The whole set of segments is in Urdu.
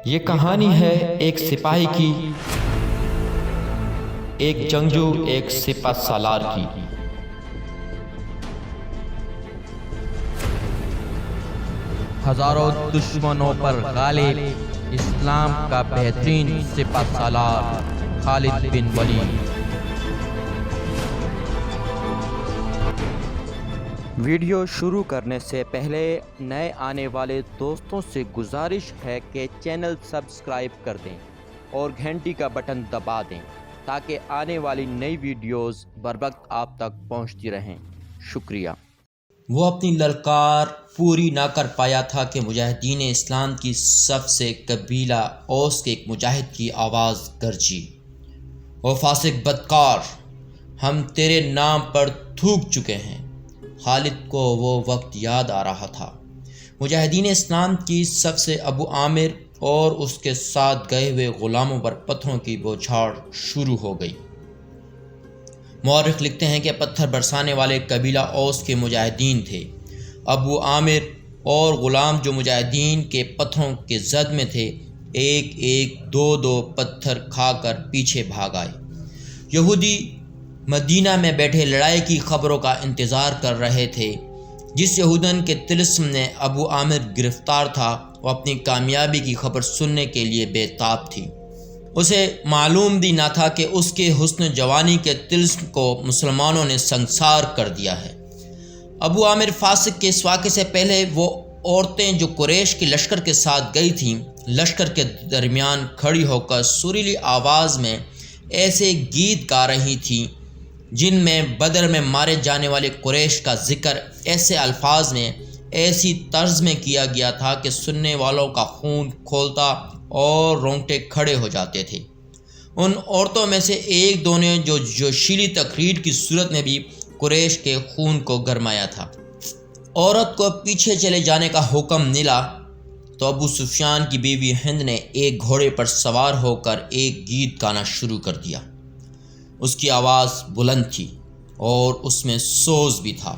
یہ کہانی ہے ایک سپاہی کی، ایک جنگجو ایک سپہ سالار کی۔ ہزاروں دشمنوں پر غالب اسلام کا بہترین سپہ سالار خالد بن ولید۔ ویڈیو شروع کرنے سے پہلے نئے آنے والے دوستوں سے گزارش ہے کہ چینل سبسکرائب کر دیں اور گھنٹی کا بٹن دبا دیں تاکہ آنے والی نئی ویڈیوز بروقت آپ تک پہنچتی رہیں۔ شکریہ۔ وہ اپنی للکار پوری نہ کر پایا تھا کہ مجاہدین اسلام کی صف سے قبیلہ اوس کے ایک مجاہد کی آواز گرجی، او فاسق بدکار، ہم تیرے نام پر تھوک چکے ہیں۔ خالد کو وہ وقت یاد آ رہا تھا۔ مجاہدین اسلام کی صف سے ابو عامر اور اس کے ساتھ گئے ہوئے غلاموں پر پتھروں کی بوچھاڑ شروع ہو گئی۔ مورخ لکھتے ہیں کہ پتھر برسانے والے قبیلہ اوس کے مجاہدین تھے۔ ابو عامر اور غلام جو مجاہدین کے پتھروں کے زد میں تھے، ایک ایک دو دو پتھر کھا کر پیچھے بھاگ آئے۔ یہودی مدینہ میں بیٹھے لڑائی کی خبروں کا انتظار کر رہے تھے۔ جس یہودن کے طلسم نے ابو عامر گرفتار تھا، وہ اپنی کامیابی کی خبر سننے کے لیے بے تاب تھی۔ اسے معلوم بھی نہ تھا کہ اس کے حسن جوانی کے طلسم کو مسلمانوں نے سنسار کر دیا ہے۔ ابو عامر فاسق کے اس واقعے سے پہلے وہ عورتیں جو قریش کے لشکر کے ساتھ گئی تھیں، لشکر کے درمیان کھڑی ہو کر سریلی آواز میں ایسے گیت گا رہی تھیں جن میں بدر میں مارے جانے والے قریش کا ذکر ایسے الفاظ میں، ایسی طرز میں کیا گیا تھا کہ سننے والوں کا خون کھولتا اور رونگٹے کھڑے ہو جاتے تھے۔ ان عورتوں میں سے ایک دو نے جو جوشیلی تقریر کی صورت میں بھی قریش کے خون کو گرمایا تھا۔ عورت کو پیچھے چلے جانے کا حکم ملا تو ابو سفیان کی بیوی ہند نے ایک گھوڑے پر سوار ہو کر ایک گیت گانا شروع کر دیا۔ اس کی آواز بلند تھی اور اس میں سوز بھی تھا۔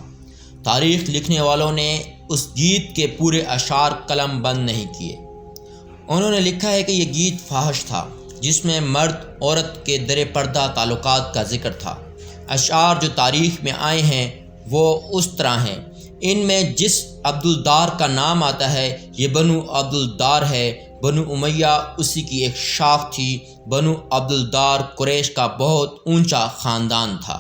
تاریخ لکھنے والوں نے اس گیت کے پورے اشعار قلم بند نہیں کیے۔ انہوں نے لکھا ہے کہ یہ گیت فاحش تھا، جس میں مرد عورت کے در پردہ تعلقات کا ذکر تھا۔ اشعار جو تاریخ میں آئے ہیں وہ اس طرح ہیں۔ ان میں جس عبدالدار کا نام آتا ہے، یہ بنو عبدالدار ہے۔ بنو امیہ اسی کی ایک شاخ تھی۔ بنو عبدالدار قریش کا بہت اونچا خاندان تھا۔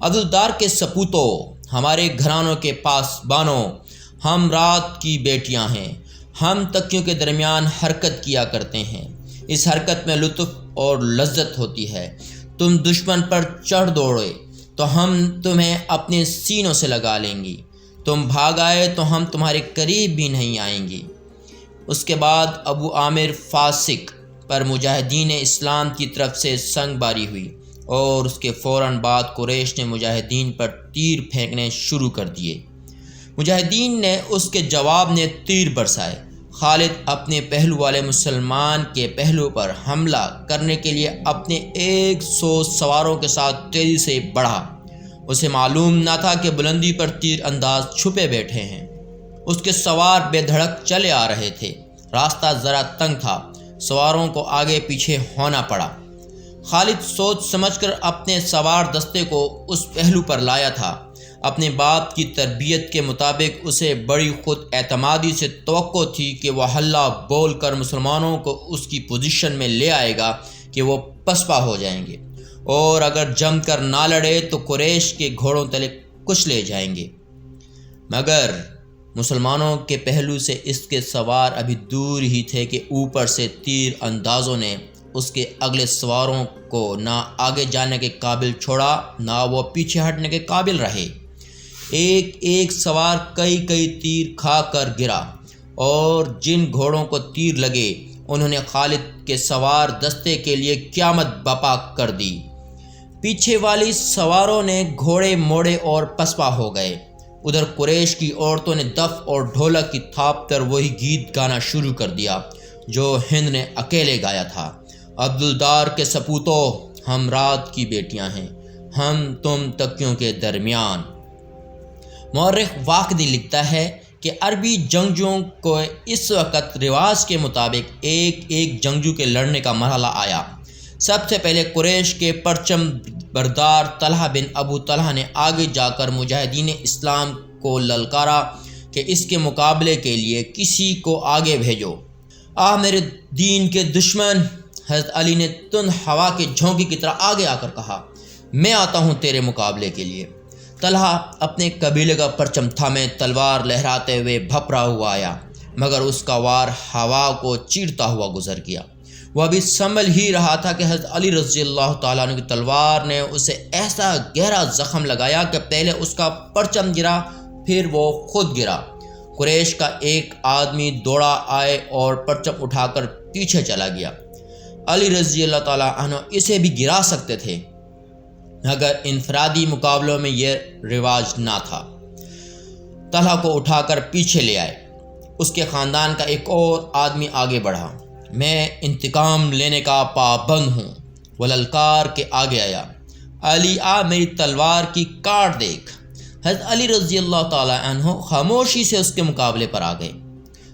عبدالدار کے سپوتوں، ہمارے گھرانوں کے پاسبانوں، ہم رات کی بیٹیاں ہیں۔ ہم تکیوں کے درمیان حرکت کیا کرتے ہیں۔ اس حرکت میں لطف اور لذت ہوتی ہے۔ تم دشمن پر چڑھ دوڑے تو ہم تمہیں اپنے سینوں سے لگا لیں گی۔ تم بھاگ آئے تو ہم تمہارے قریب بھی نہیں آئیں گی۔ اس کے بعد ابو عامر فاسق پر مجاہدین اسلام کی طرف سے سنگ باری ہوئی اور اس کے فوراً بعد قریش نے مجاہدین پر تیر پھینکنے شروع کر دیے۔ مجاہدین نے اس کے جواب میں تیر برسائے۔ خالد اپنے پہلو والے مسلمان کے پہلو پر حملہ کرنے کے لیے اپنے 100 سواروں کے ساتھ تیزی سے بڑھا۔ اسے معلوم نہ تھا کہ بلندی پر تیر انداز چھپے بیٹھے ہیں۔ اس کے سوار بے دھڑک چلے آ رہے تھے۔ راستہ ذرا تنگ تھا، سواروں کو آگے پیچھے ہونا پڑا۔ خالد سوچ سمجھ کر اپنے سوار دستے کو اس پہلو پر لایا تھا۔ اپنے باپ کی تربیت کے مطابق اسے بڑی خود اعتمادی سے توقع تھی کہ وہ ہلہ بول کر مسلمانوں کو اس کی پوزیشن میں لے آئے گا کہ وہ پسپا ہو جائیں گے، اور اگر جم کر نہ لڑے تو قریش کے گھوڑوں تلے کچھ لے جائیں گے۔ مگر مسلمانوں کے پہلو سے اس کے سوار ابھی دور ہی تھے کہ اوپر سے تیر اندازوں نے اس کے اگلے سواروں کو نہ آگے جانے کے قابل چھوڑا، نہ وہ پیچھے ہٹنے کے قابل رہے۔ ایک ایک سوار کئی کئی تیر کھا کر گرا، اور جن گھوڑوں کو تیر لگے انہوں نے خالد کے سوار دستے کے لیے قیامت بپا کر دی۔ پیچھے والی سواروں نے گھوڑے موڑے اور پسپا ہو گئے۔ ادھر قریش کی عورتوں نے دف اور ڈھولک کی تھاپ پر وہی گیت گانا شروع کر دیا جو ہند نے اکیلے گایا تھا۔ عبدالدار کے سپوتوں، ہم رات کی بیٹیاں ہیں، ہم تم تکیوں کے درمیان۔ مورخ واقعی لکھتا ہے کہ عربی جنگجوؤں کو اس وقت رواج کے مطابق ایک ایک جنگجو کے لڑنے کا مرحلہ آیا۔ سب سے پہلے قریش کے پرچم بردار طلحہ بن ابو طلحہ نے آگے جا کر مجاہدین اسلام کو للکارا کہ اس کے مقابلے کے لیے کسی کو آگے بھیجو۔ میرے دین کے دشمن، حضرت علی نے تند ہوا کے جھونکے کی طرح آگے آ کر کہا، میں آتا ہوں تیرے مقابلے کے لیے۔ طلحہ اپنے قبیلے کا پرچم تھامے تلوار لہراتے ہوئے بھپرا ہوا آیا، مگر اس کا وار ہوا کو چیرتا ہوا گزر گیا۔ وہ ابھی سنبھل ہی رہا تھا کہ حضرت علی رضی اللہ تعالیٰ عنہ کی تلوار نے اسے ایسا گہرا زخم لگایا کہ پہلے اس کا پرچم گرا، پھر وہ خود گرا۔ قریش کا ایک آدمی دوڑا آئے اور پرچم اٹھا کر پیچھے چلا گیا۔ علی رضی اللہ تعالیٰ عنہ اسے بھی گرا سکتے تھے مگر انفرادی مقابلوں میں یہ رواج نہ تھا۔ طلحہ کو اٹھا کر پیچھے لے آئے۔ اس کے خاندان کا ایک اور آدمی آگے بڑھا، میں انتقام لینے کا پابند ہوں۔ وہ للکار کے آگے آیا، علی میری تلوار کی کاٹ دیکھ۔ حضرت علی رضی اللہ تعالیٰ عنہ خاموشی سے اس کے مقابلے پر آ گئے۔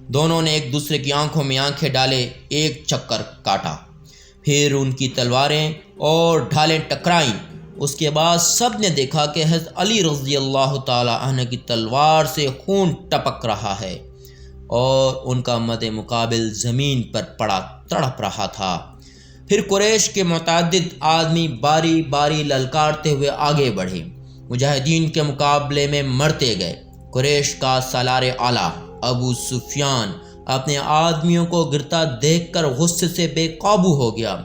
دونوں نے ایک دوسرے کی آنکھوں میں آنکھیں ڈالے، ایک چکر کاٹا، پھر ان کی تلواریں اور ڈھالیں ٹکرائیں۔ اس کے بعد سب نے دیکھا کہ حضرت علی رضی اللہ تعالیٰ عنہ کی تلوار سے خون ٹپک رہا ہے اور ان کا مد مقابل زمین پر پڑا تڑپ رہا تھا۔ پھر قریش کے متعدد آدمی باری باری للکارتے ہوئے آگے بڑھے، مجاہدین کے مقابلے میں مرتے گئے۔ قریش کا سالار اعلیٰ ابو سفیان اپنے آدمیوں کو گرتا دیکھ کر غصے سے بے قابو ہو گیا۔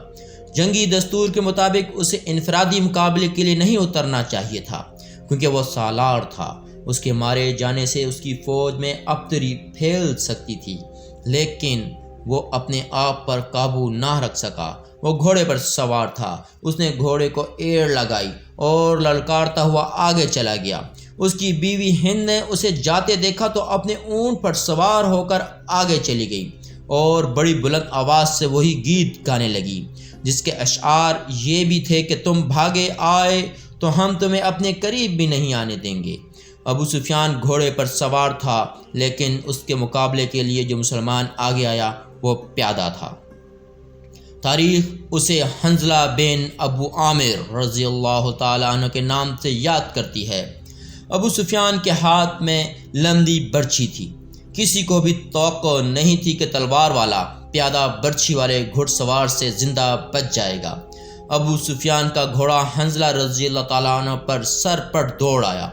جنگی دستور کے مطابق اسے انفرادی مقابلے کے لیے نہیں اترنا چاہیے تھا، کیونکہ وہ سالار تھا۔ اس کے مارے جانے سے اس کی فوج میں ابتری پھیل سکتی تھی، لیکن وہ اپنے آپ پر قابو نہ رکھ سکا۔ وہ گھوڑے پر سوار تھا، اس نے گھوڑے کو ایڑ لگائی اور للکارتا ہوا آگے چلا گیا۔ اس کی بیوی ہند نے اسے جاتے دیکھا تو اپنے اونٹ پر سوار ہو کر آگے چلی گئی اور بڑی بلند آواز سے وہی گیت گانے لگی جس کے اشعار یہ بھی تھے کہ تم بھاگے آئے تو ہم تمہیں اپنے قریب بھی نہیں آنے دیں گے۔ ابو سفیان گھوڑے پر سوار تھا، لیکن اس کے مقابلے کے لیے جو مسلمان آگے آیا وہ پیادہ تھا۔ تاریخ اسے حنظلہ بن ابو عامر رضی اللہ تعالیٰ عنہ کے نام سے یاد کرتی ہے۔ ابو سفیان کے ہاتھ میں لمبی برچھی تھی۔ کسی کو بھی توقع نہیں تھی کہ تلوار والا پیادہ برچھی والے گھڑ سوار سے زندہ بچ جائے گا۔ ابو سفیان کا گھوڑا حنظلہ رضی اللہ تعالیٰ عنہ پر سر پر دوڑ آیا۔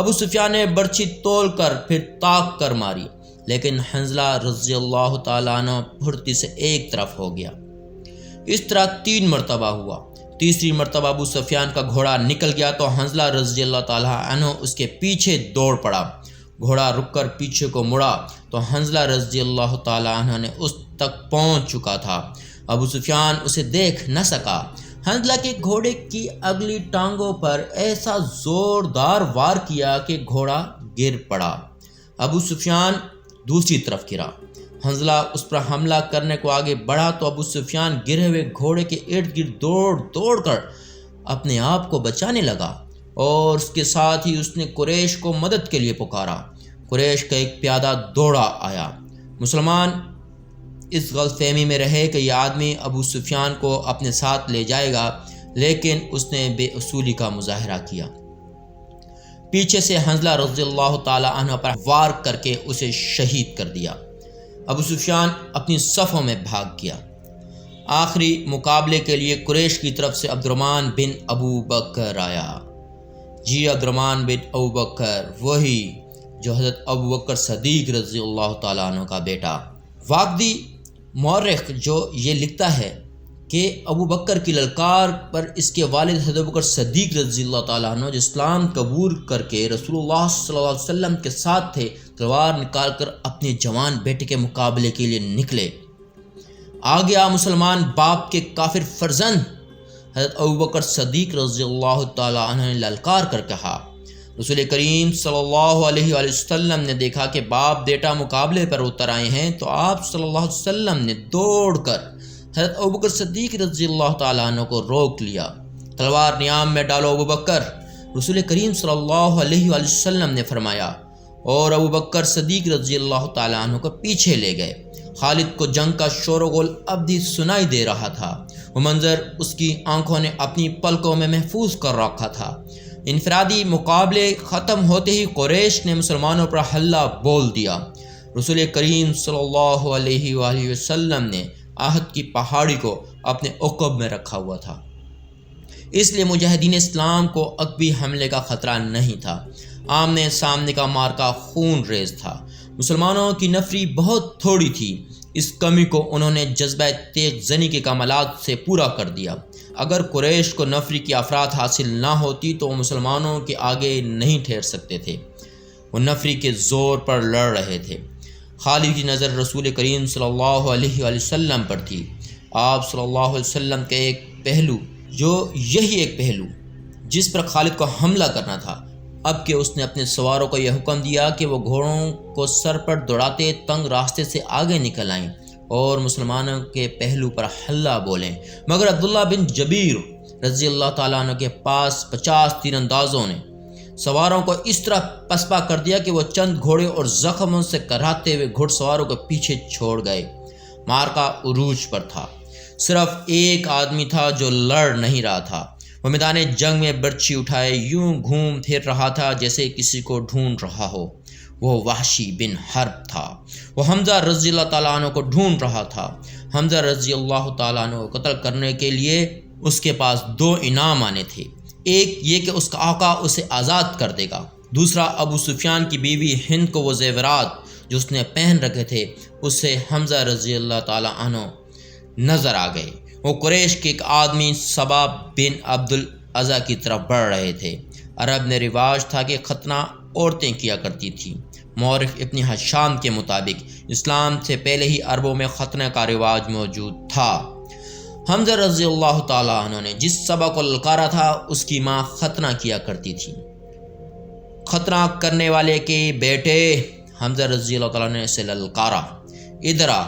ابو سفیان نے برچھی تول کر پھر طاق کر ماری، لیکن حنظلہ رضی اللہ تعالیٰ عنہ پھرتی سے ایک طرف ہو گیا۔ اس طرح 3 مرتبہ ہوا۔ تیسری مرتبہ ابو سفیان کا گھوڑا نکل گیا تو حنظلہ رضی اللہ تعالیٰ عنہ اس کے پیچھے دوڑ پڑا۔ گھوڑا رک کر پیچھے کو مڑا تو حنظلہ رضی اللہ تعالیٰ عنہ نے اس تک پہنچ چکا تھا۔ ابو سفیان اسے دیکھ نہ سکا۔ حنظلہ کے گھوڑے کی اگلی ٹانگوں پر ایسا زوردار وار کیا کہ گھوڑا گر پڑا۔ ابو سفیان دوسری طرف گرا۔ حنظلہ اس پر حملہ کرنے کو آگے بڑھا تو ابو سفیان گرے ہوئے گھوڑے کے ارد گرد دوڑ کر اپنے آپ کو بچانے لگا اور اس کے ساتھ ہی اس نے قریش کو مدد کے لیے پکارا۔ قریش کا ایک پیادہ دوڑا آیا۔ مسلمان اس غلط فہمی میں رہے کہ یہ آدمی ابو سفیان کو اپنے ساتھ لے جائے گا، لیکن اس نے بے اصولی کا مظاہرہ کیا۔ پیچھے سے حنظلہ رضی اللہ تعالیٰ عنہ پر وار کر کے اسے شہید کر دیا۔ ابو سفیان اپنی صفوں میں بھاگ گیا۔ آخری مقابلے کے لیے قریش کی طرف سے عبدالرحمن بن ابو بکر آیا۔ عبدالرحمن بن ابو بکر وہی جو حضرت ابو بکر صدیق رضی اللہ تعالیٰ عنہ کا بیٹا۔ واقدی مورخ جو یہ لکھتا ہے کہ ابو بکر کی للکار پر اس کے والد حضرت ابو بکر صدیق رضی اللہ تعالیٰ عنہ جو اسلام قبول کر کے رسول اللہ صلی اللہ علیہ وسلم کے ساتھ تھے، تلوار نکال کر اپنے جوان بیٹے کے مقابلے کے لیے نکلے۔ آگیا مسلمان باپ کے کافر فرزند حضرت ابو بکر صدیق رضی اللہ تعالیٰ عنہ نے للکار کر کہا۔ رسول کریم صلی اللہ علیہ وآلہ وسلم نے دیکھا کہ باپ بیٹا مقابلے پر اتر آئے ہیں تو آپ صلی اللہ علیہ وسلم نے دوڑ کر حضرت ابو بکر صدیق رضی اللہ تعالیٰ عنہ کو روک لیا۔ تلوار نیام میں ڈالو ابو بکر۔ رسول کریم صلی اللہ علیہ وآلہ وسلم نے فرمایا، اور ابو بکر صدیق رضی اللہ تعالیٰ عنہ کو پیچھے لے گئے۔ خالد کو جنگ کا شور و غل اب بھی سنائی دے رہا تھا۔ وہ منظر اس کی آنکھوں نے اپنی پلکوں میں محفوظ کر رکھا تھا۔ انفرادی مقابلے ختم ہوتے ہی قریش نے مسلمانوں پر حلہ بول دیا۔ رسول کریم صلی اللہ علیہ وآلہ وسلم نے عہد کی پہاڑی کو اپنے عقب میں رکھا ہوا تھا، اس لیے مجاہدین اسلام کو عقبی حملے کا خطرہ نہیں تھا۔ آمنے سامنے کا مارکا خون ریز تھا۔ مسلمانوں کی نفری بہت تھوڑی تھی، اس کمی کو انہوں نے جذبہ تیغ زنی کے کمالات سے پورا کر دیا۔ اگر قریش کو نفری کی افراد حاصل نہ ہوتی تو وہ مسلمانوں کے آگے نہیں ٹھہر سکتے تھے، وہ نفری کے زور پر لڑ رہے تھے۔ خالد کی نظر رسول کریم صلی اللہ علیہ وآلہ وسلم پر تھی۔ آپ صلی اللہ علیہ وسلم کے ایک پہلو جس پر خالد کو حملہ کرنا تھا، اب کہ اس نے اپنے سواروں کو یہ حکم دیا کہ وہ گھوڑوں کو سر پر دوڑاتے تنگ راستے سے آگے نکل آئیں اور مسلمانوں کے پہلو پر حلہ بولیں، مگر عبداللہ بن جبیر رضی اللہ تعالیٰ عنہ کے پاس 50 تیر اندازوں نے سواروں کو اس طرح پسپا کر دیا کہ وہ چند گھوڑے اور زخموں سے کراتے ہوئے گھڑ سواروں کو پیچھے چھوڑ گئے۔ مارکا عروج پر تھا۔ صرف ایک آدمی تھا جو لڑ نہیں رہا تھا۔ وہ میدان جنگ میں برچھی اٹھائے یوں گھوم پھر رہا تھا جیسے کسی کو ڈھونڈ رہا ہو۔ وہ وحشی بن حرب تھا۔ وہ حمزہ رضی اللہ تعالیٰ عنہ کو ڈھونڈ رہا تھا۔ حمزہ رضی اللہ تعالیٰ عنہ کو قتل کرنے کے لیے اس کے پاس 2 انعام آنے تھے، ایک یہ کہ اس کا آقا اسے آزاد کر دے گا، دوسرا ابو سفیان کی بیوی ہند کو وہ زیورات جو اس نے پہن رکھے تھے اسے حمزہ رضی اللہ تعالیٰ عنہ نظر آ گئے۔ وہ قریش کے ایک آدمی صبا بن عبد العزا کی طرف بڑھ رہے تھے۔ عرب میں رواج تھا کہ ختنہ عورتیں کیا کرتی تھیں۔ مورخ ابن حشام کے مطابق اسلام سے پہلے ہی عربوں میں ختنہ کا رواج موجود تھا۔ حمزہ رضی اللہ تعالیٰ عنہ نے جس صبا کو للکارا تھا اس کی ماں ختنہ کیا کرتی تھی۔ ختنہ کرنے والے کے بیٹے حمزہ رضی اللہ تعالیٰ نے اسے للکارا، ادھر آ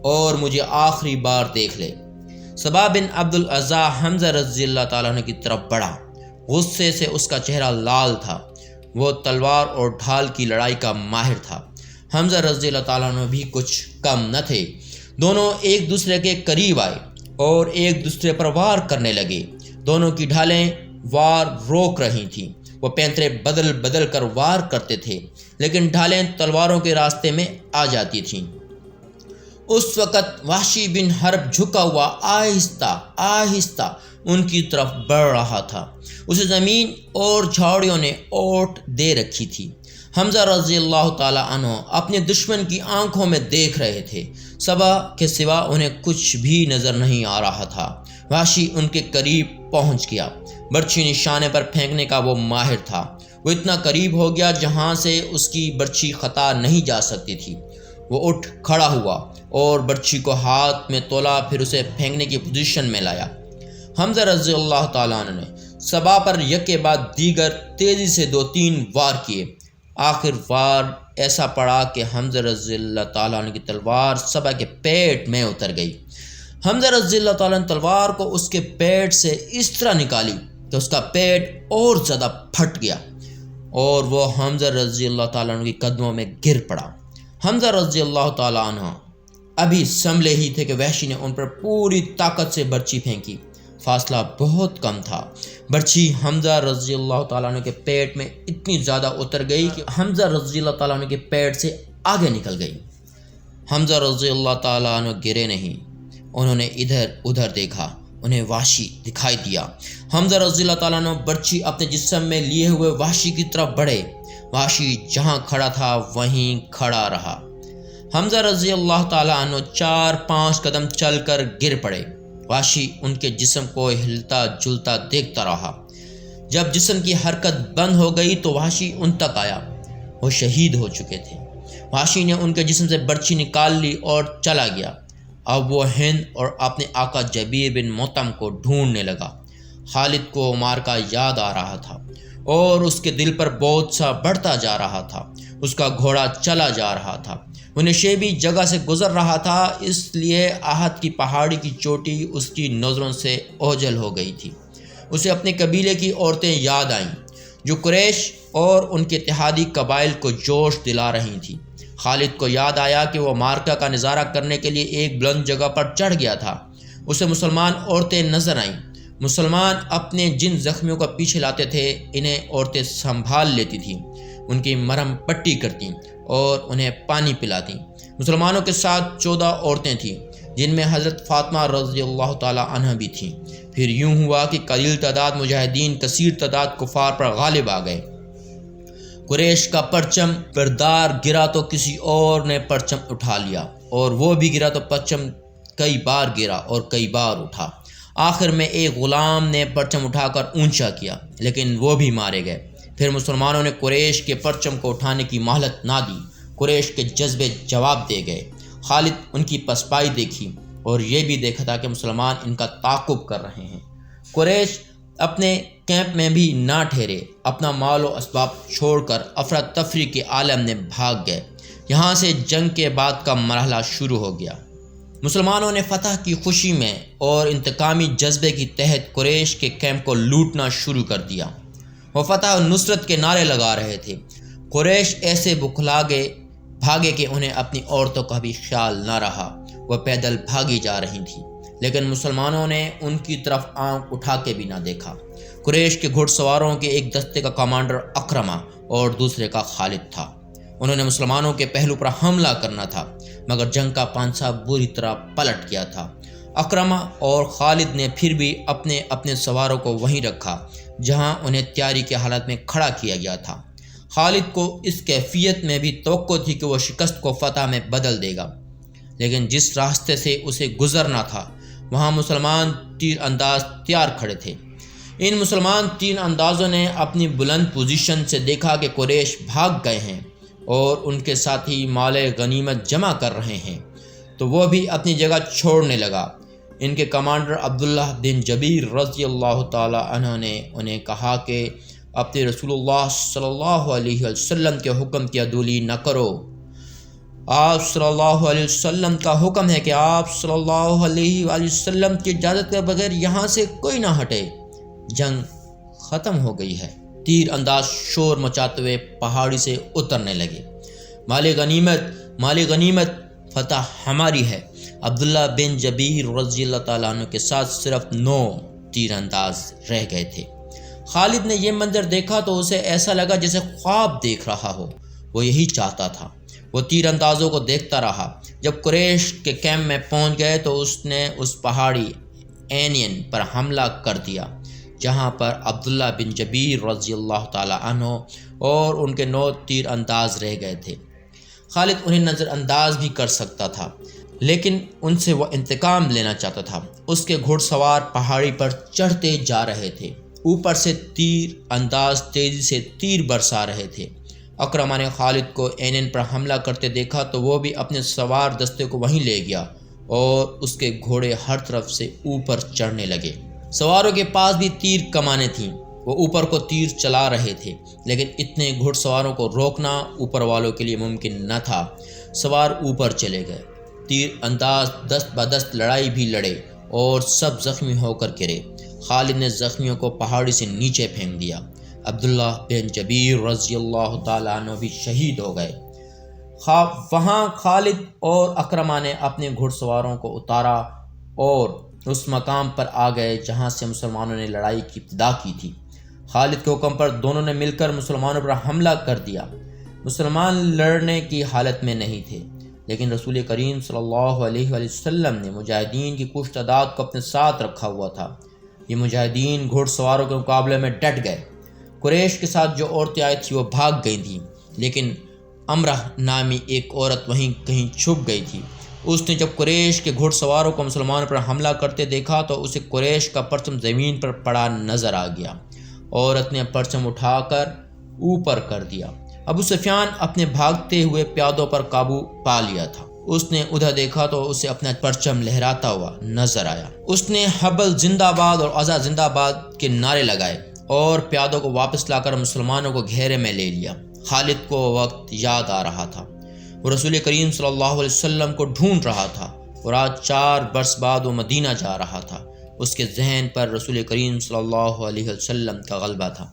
اور مجھے آخری بار دیکھ لے۔ صبا بن عبد العزا حمزہ رضی اللہ تعالیٰ عنہ کی طرف بڑھا۔ غصے سے اس کا چہرہ لال تھا۔ وہ تلوار اور ڈھال کی لڑائی کا ماہر تھا۔ حمزہ رضی اللہ تعالیٰ عنہ بھی کچھ کم نہ تھے۔ دونوں ایک دوسرے کے قریب آئے اور ایک دوسرے پر وار کرنے لگے۔ دونوں کی ڈھالیں وار روک رہی تھیں۔ وہ پینترے بدل بدل کر وار کرتے تھے لیکن ڈھالیں تلواروں کے راستے میں آ جاتی تھیں۔ اس وقت وحشی بن حرب جھکا ہوا آہستہ آہستہ ان کی طرف بڑھ رہا تھا۔ اسے زمین اور جھاڑیوں نے اوٹ دے رکھی تھی۔ حمزہ رضی اللہ تعالیٰ عنہ اپنے دشمن کی آنکھوں میں دیکھ رہے تھے۔ صبا کے سوا انہیں کچھ بھی نظر نہیں آ رہا تھا۔ وحشی ان کے قریب پہنچ گیا۔ برچھی نشانے پر پھینکنے کا وہ ماہر تھا۔ وہ اتنا قریب ہو گیا جہاں سے اس کی برچھی خطا نہیں جا سکتی تھی۔ وہ اٹھ کھڑا ہوا اور برچھی کو ہاتھ میں تولا، پھر اسے پھینکنے کی پوزیشن میں لایا۔ حمزہ رضی اللہ تعالیٰ عنہ نے صبا پر یکے بعد دیگر تیزی سے 2-3 وار کیے۔ آخر وار ایسا پڑا کہ حمزہ رضی اللہ تعالیٰ عنہ کی تلوار صبا کے پیٹ میں اتر گئی۔ حمزہ رضی اللہ تعالیٰ عنہ تلوار کو اس کے پیٹ سے اس طرح نکالی کہ اس کا پیٹ اور زیادہ پھٹ گیا اور وہ حمزہ رضی اللہ تعالیٰ عنہ کے قدموں میں گر پڑا۔ حمزہ رضی اللہ تعالیٰ عنہ ابھی سنبھلے ہی تھے کہ وحشی نے ان پر پوری طاقت سے برچھی پھینکی۔ فاصلہ بہت کم تھا۔ برچھی حمزہ رضی اللہ تعالیٰ عنہ کے پیٹ میں اتنی زیادہ اتر گئی کہ حمزہ رضی اللہ تعالیٰ عنہ کے پیٹ سے آگے نکل گئی۔ حمزہ رضی اللہ تعالیٰ عنہ گرے نہیں، انہوں نے ادھر ادھر دیکھا، انہیں وحشی دکھائی دیا۔ حمزہ رضی اللہ تعالیٰ عنہ برچھی اپنے جسم میں لیے ہوئے وحشی کی طرف بڑھے۔ وحشی جہاں کھڑا تھا وہیں کھڑا رہا۔ حمزہ رضی اللہ تعالیٰ عنہ 4-5 قدم چل کر گر پڑے۔ وحشی ان کے جسم کو ہلتا جلتا دیکھتا رہا۔ جب جسم کی حرکت بند ہو گئی تو وحشی ان تک آیا۔ وہ شہید ہو چکے تھے۔ وحشی نے ان کے جسم سے برچھی نکال لی اور چلا گیا۔ اب وہ ہند اور اپنے آقا جبیر بن مطعم کو ڈھونڈنے لگا۔ خالد کو مارکا یاد آ رہا تھا اور اس کے دل پر بوجھ سا بڑھتا جا رہا تھا۔ اس کا گھوڑا چلا جا رہا تھا۔ وہ نشیبی جگہ سے گزر رہا تھا، اس لیے عہد کی پہاڑی کی چوٹی اس کی نظروں سے اوجھل ہو گئی تھی۔ اسے اپنے قبیلے کی عورتیں یاد آئیں۔ جو قریش اور ان کے اتحادی قبائل کو جوش دلا رہی تھیں۔ خالد کو یاد آیا کہ وہ مارکا کا نظارہ کرنے کے لیے ایک بلند جگہ پر چڑھ گیا تھا۔ اسے مسلمان عورتیں نظر آئیں۔ مسلمان اپنے جن زخمیوں کو پیچھے لاتے تھے انہیں عورتیں سنبھال لیتی تھیں، ان کی مرہم پٹی کرتیں اور انہیں پانی پلاتیں۔ مسلمانوں کے ساتھ 14 عورتیں تھیں، جن میں حضرت فاطمہ رضی اللہ تعالی عنہ بھی تھیں۔ پھر یوں ہوا کہ قلیل تعداد مجاہدین کثیر تعداد کفار پر غالب آ گئے۔ قریش کا پرچم بردار گرا تو کسی اور نے پرچم اٹھا لیا، اور وہ بھی گرا تو پرچم کئی بار گرا اور کئی بار اٹھا۔ آخر میں ایک غلام نے پرچم اٹھا کر اونچا کیا، لیکن وہ بھی مارے گئے۔ پھر مسلمانوں نے قریش کے پرچم کو اٹھانے کی مہلت نہ دی۔ قریش کے جذبے جواب دے گئے۔ خالد ان کی پسپائی دیکھی اور یہ بھی دیکھا تھا کہ مسلمان ان کا تعاقب کر رہے ہیں۔ قریش اپنے کیمپ میں بھی نہ ٹھہرے، اپنا مال و اسباب چھوڑ کر افراتفری کے عالم میں بھاگ گئے۔ یہاں سے جنگ کے بعد کا مرحلہ شروع ہو گیا۔ مسلمانوں نے فتح کی خوشی میں اور انتقامی جذبے کی تحت قریش کے کیمپ کو لوٹنا شروع کر دیا۔ وہ فتح و نصرت کے نعرے لگا رہے تھے۔ قریش ایسے بھاگے کہ انہیں اپنی عورتوں کا بھی خیال نہ رہا۔ وہ پیدل بھاگی جا رہی تھیں، لیکن مسلمانوں نے ان کی طرف آنکھ اٹھا کے بھی نہ دیکھا۔ قریش کے گھڑ سواروں کے ایک دستے کا کمانڈر اکرمہ اور دوسرے کا خالد تھا۔ انہوں نے مسلمانوں کے پہلو پر حملہ کرنا تھا، مگر جنگ کا پانسا بری طرح پلٹ گیا تھا۔ اکرمہ اور خالد نے پھر بھی اپنے سواروں کو وہیں رکھا جہاں انہیں تیاری کے حالت میں کھڑا کیا گیا تھا۔ خالد کو اس کیفیت میں بھی توقع تھی کہ وہ شکست کو فتح میں بدل دے گا، لیکن جس راستے سے اسے گزرنا تھا وہاں مسلمان تیر انداز تیار کھڑے تھے۔ ان مسلمان تیر اندازوں نے اپنی بلند پوزیشن سے دیکھا کہ قریش بھاگ گئے ہیں اور ان کے ساتھی مال غنیمت جمع کر رہے ہیں، تو وہ بھی اپنی جگہ چھوڑنے لگا۔ ان کے کمانڈر عبداللہ بن جبیر رضی اللہ تعالی عنہ نے انہیں کہا کہ اپنے رسول اللہ صلی اللہ علیہ وسلم کے حکم کی عدولی نہ کرو۔ آپ صلی اللہ علیہ وسلم کا حکم ہے کہ آپ صلی اللہ علیہ وسلم کی اجازت کے بغیر یہاں سے کوئی نہ ہٹے۔ جنگ ختم ہو گئی ہے۔ تیر انداز شور مچاتے ہوئے پہاڑی سے اترنے لگے۔ مال غنیمت فتح ہماری ہے۔ عبداللہ بن جبیر رضی اللہ تعالیٰ عنہ کے ساتھ صرف 9 تیر انداز رہ گئے تھے۔ خالد نے یہ منظر دیکھا تو اسے ایسا لگا جیسے خواب دیکھ رہا ہو۔ وہ یہی چاہتا تھا۔ وہ تیر اندازوں کو دیکھتا رہا۔ جب قریش کے کیمپ میں پہنچ گئے تو اس نے اس پہاڑی اینین پر حملہ کر دیا جہاں پر عبداللہ بن جبیر رضی اللہ تعالی عنہ اور ان کے 9 تیر انداز رہ گئے تھے۔ خالد انہیں نظر انداز بھی کر سکتا تھا، لیکن ان سے وہ انتقام لینا چاہتا تھا۔ اس کے گھڑ سوار پہاڑی پر چڑھتے جا رہے تھے، اوپر سے تیر انداز تیزی سے تیر برسا رہے تھے۔ اکرمہ نے خالد کو اینن پر حملہ کرتے دیکھا تو وہ بھی اپنے سوار دستے کو وہیں لے گیا اور اس کے گھوڑے ہر طرف سے اوپر چڑھنے لگے۔ سواروں کے پاس بھی تیر کمانیں تھیں، وہ اوپر کو تیر چلا رہے تھے، لیکن اتنے گھڑ سواروں کو روکنا اوپر والوں کے لیے ممکن نہ تھا۔ سوار اوپر چلے گئے، تیر انداز دست بدست لڑائی بھی لڑے اور سب زخمی ہو کر گرے۔ خالد نے زخمیوں کو پہاڑی سے نیچے پھینک دیا۔ عبداللہ بن جبیر رضی اللہ تعالیٰ عنہ بھی شہید ہو گئے۔ وہاں خالد اور اکرمہ نے اپنے گھڑ سواروں کو اتارا اور اس مقام پر آ گئے جہاں سے مسلمانوں نے لڑائی کی ابتدا کی تھی۔ خالد کے حکم پر دونوں نے مل کر مسلمانوں پر حملہ کر دیا۔ مسلمان لڑنے کی حالت میں نہیں تھے، لیکن رسول کریم صلی اللہ علیہ وسلم نے مجاہدین کی کچھ تعداد کو اپنے ساتھ رکھا ہوا تھا۔ یہ مجاہدین گھڑ سواروں کے مقابلے میں ڈٹ گئے۔ قریش کے ساتھ جو عورتیں آئی تھیں وہ بھاگ گئی تھیں، لیکن امرہ نامی ایک عورت وہیں کہیں چھپ گئی تھی۔ اس نے جب قریش کے گھڑ سواروں کو مسلمانوں پر حملہ کرتے دیکھا تو اسے قریش کا پرچم زمین پر پڑا نظر آ گیا۔ عورت نے پرچم اٹھا کر اوپر کر دیا۔ ابو سفیان اپنے بھاگتے ہوئے پیادوں پر قابو پا لیا تھا۔ اس نے ادھر دیکھا تو اسے اپنا پرچم لہراتا ہوا نظر آیا۔ اس نے حبل زندہ باد اور عزا زندہ باد کے نعرے لگائے اور پیادوں کو واپس لا کر مسلمانوں کو گھیرے میں لے لیا۔ خالد کو وہ وقت یاد آ رہا تھا۔ وہ رسول کریم صلی اللہ علیہ وسلم کو ڈھونڈ رہا تھا اور آج 4 برس بعد وہ مدینہ جا رہا تھا۔ اس کے ذہن پر رسول کریم صلی اللہ علیہ وسلم کا غلبہ تھا۔